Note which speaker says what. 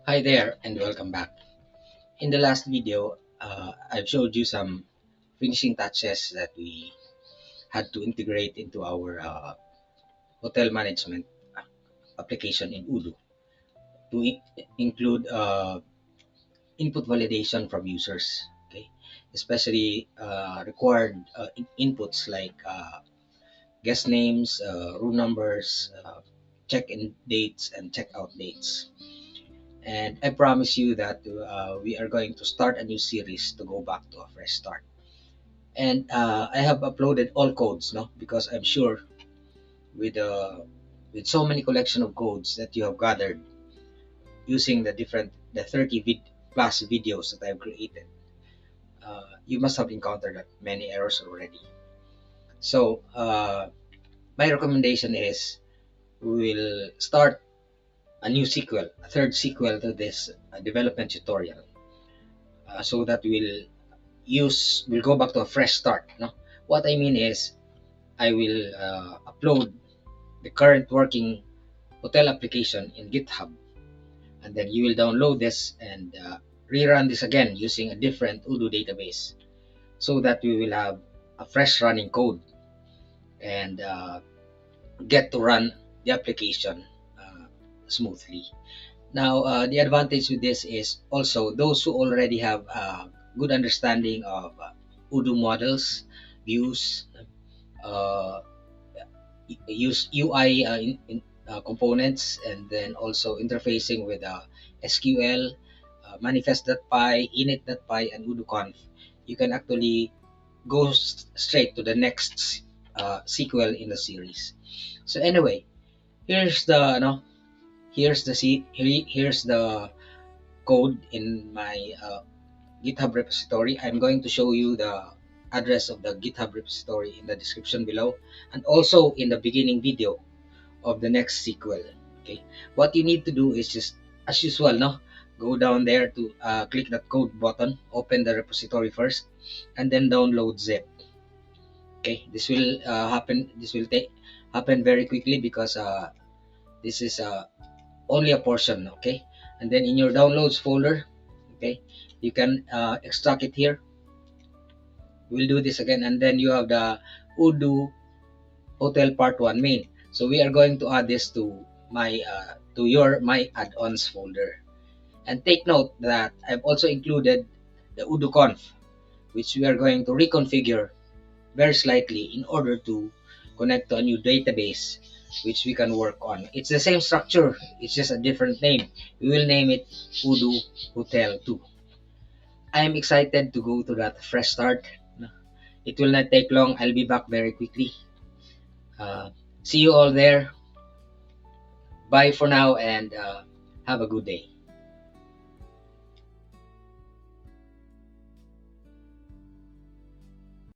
Speaker 1: Hi there and welcome back. In the last video, I've showed you some finishing touches that we had to integrate into our hotel management application in Odoo to include input validation from users. Okay, especially required inputs like guest names, room numbers, check-in dates, and check-out dates. And I promise you that we are going to start a new series to go back to a fresh start. And I have uploaded all codes, no, because I'm sure with with so many collection of codes that you have gathered using the 30 plus videos that I've created, you must have encountered many errors already. So my recommendation is we will start a new sequel, a third sequel to this development tutorial, so that we'll go back to a fresh start. No, what I mean is I will upload the current working hotel application in GitHub, and then you will download this and rerun this again using a different Odoo database, so that we will have a fresh running code and get to run the application smoothly. Now, the advantage with this is also those who already have a good understanding of Odoo models, views, uh, use UI components, and then also interfacing with SQL, manifest.py, init.py, and UdoConf. You can actually go straight to the next sequel in the series. So anyway, here's the here's the code in my GitHub repository. I'm going to show you the address of the GitHub repository in the description below, and also in the beginning video of the next sequel. Okay, what you need to do is just as usual, no, go down there to click that code button, open the repository first, and then download zip. Okay, this will happen very quickly because this is only a portion. Okay, and then in your downloads folder, okay, you can extract it here. We'll do this again, and then you have the Odoo Hotel Part 1 main. So we are going to add this to your my add-ons folder. And take note that I've also included the UdoConf, which we are going to reconfigure very slightly in order to connect to a new database which we can work on. It's the same structure, it's just a different name. We will name it Odoo Hotel 2. I am excited to go to that fresh start. It will not take long. I'll be back very quickly. Uh, See you all there. Bye for now and have a good day.